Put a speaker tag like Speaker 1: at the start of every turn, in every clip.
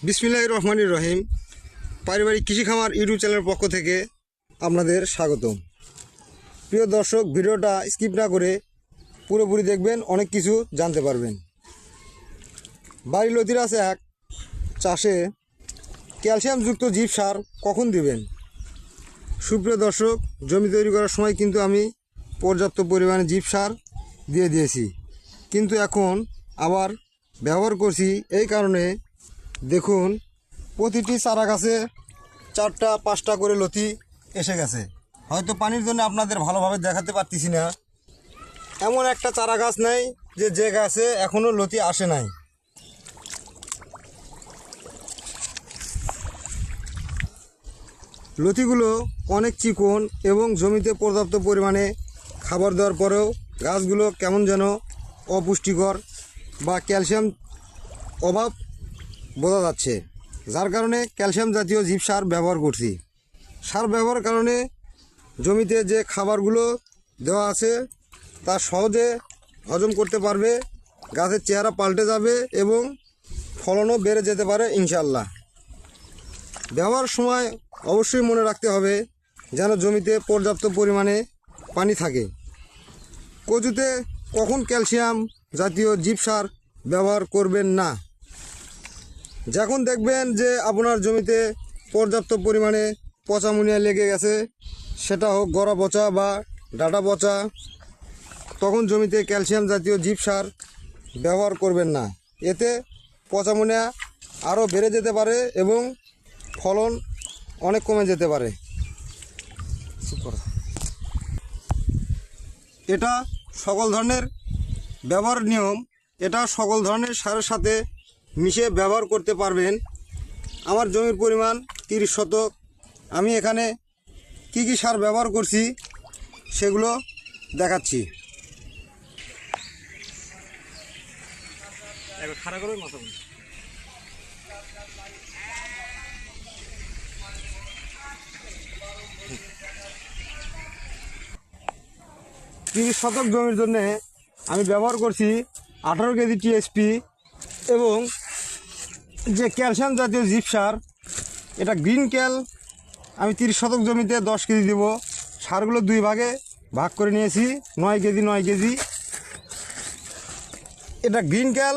Speaker 1: বিসমিল্লাহির রহমানির রহিম। পারিবারিক কৃষি খামার ইউটিউব চ্যানেলের পক্ষ থেকে আপনাদের স্বাগতম। প্রিয় দর্শক, ভিডিওটা স্কিপ না করে পুরোপুরি দেখবেন, অনেক কিছু জানতে পারবেন। বাড়ির লতিরাজ এক চাষে ক্যালসিয়ামযুক্ত জীব সার কখন দিবেন? সুপ্রিয় দর্শক, জমি তৈরি করার সময় কিন্তু আমি পর্যাপ্ত পরিমাণে জীব সার দিয়ে দিয়েছি, কিন্তু এখন আবার ব্যবহার করছি। এই কারণে দেখুন, প্রতিটি চারা গাছে 4-5টা করে লতি এসে গেছে। হয়তো পানির জন্য আপনাদের ভালোভাবে দেখাতে পারতেছি না। এমন একটা চারা গাছ নেই যে গাছে এখনও লতি আসে নাই। লতিগুলো অনেক চিকন এবং জমিতে পর্যাপ্ত পরিমাণে খাবার দেওয়ার পরেও গাছগুলো কেমন যেন অপুষ্টিকর বা ক্যালসিয়াম অভাব বোঝা যাচ্ছে, যার কারণে ক্যালসিয়াম জাতীয় জীব সার ব্যবহার করছি। সার ব্যবহারের কারণে জমিতে যে খাবারগুলো দেওয়া আছে তা সহজে হজম করতে পারবে, গাছের চেহারা পাল্টে যাবে এবং ফলনও বেড়ে যেতে পারে ইনশাআল্লাহ। ব্যবহারের সময় অবশ্যই মনে রাখতে হবে যেন জমিতে পর্যাপ্ত পরিমাণে পানি থাকে। কচুতে কখন ক্যালসিয়াম জাতীয় জীব সার ব্যবহার করবেন না? যখন দেখবেন যে আপনার জমিতে পর্যাপ্ত পরিমাণে পচামুনিয়া লেগে গেছে, সেটা হোক গড়া পচা বা ডাঁটা পচা, তখন জমিতে ক্যালসিয়াম জাতীয় জীব সার ব্যবহার করবেন না। এতে পচামুনিয়া আরও বেড়ে যেতে পারে এবং ফলন অনেক কমে যেতে পারে। এটা সকল ধরনের ব্যবহার নিয়ম, এটা সকল ধরনের সারের সাথে মিশে ব্যবহার করতে পারবেন। আমার জমির পরিমাণ 30 শতক। আমি এখানে কি কি সার ব্যবহার করছি সেগুলো দেখাচ্ছি। খাড়া করে মাথা 30 শতক জমির জন্য আমি ব্যবহার করছি 18 কেজি টিএসপি এবং যে ক্যালসিয়াম জাতীয় জীব সার, এটা গ্রিন ক্যাল। আমি 30 শতক জমিতে 10 কেজি দেব। সারগুলো 2 ভাগে ভাগ করে নিয়েছি, 9 কেজি 9 কেজি। এটা গ্রিন ক্যাল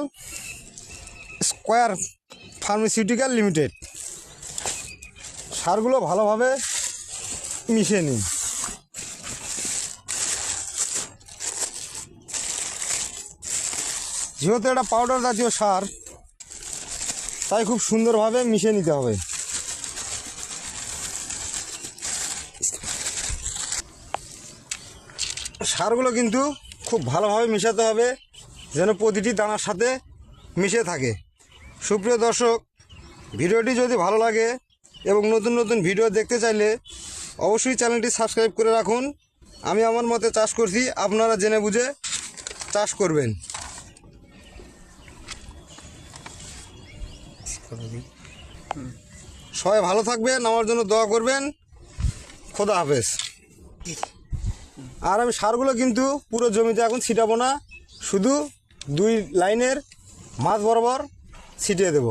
Speaker 1: স্কোয়ার ফার্মাসিউটিক্যাল লিমিটেড। সারগুলো ভালোভাবে মিশিয়ে নিন। যেহেতু এটা পাউডার জাতীয় সার, তাই খুব সুন্দরভাবে মিশিয়ে নিতে হবে। সারগুলো কিন্তু খুব ভালোভাবে মেশাতে হবে যেন প্রতিটি দানার সাথে মিশে থাকে। সুপ্রিয় দর্শক, ভিডিওটি যদি ভালো লাগে এবং নতুন নতুন ভিডিও দেখতে চাইলে অবশ্যই চ্যানেলটি সাবস্ক্রাইব করে রাখুন। আমি আমার মতে চাষ করছি, আপনারা জেনে বুঝে চাষ করবেন। সবাই ভালো থাকবেন, আমার জন্য দোয়া করবেন। খোদা হাফেজ। আর আমি সারগুলো কিন্তু পুরো জমিতে এখন ছিটাবো না, শুধু 2 লাইনের মাঝ বরাবর ছিটিয়ে দেব।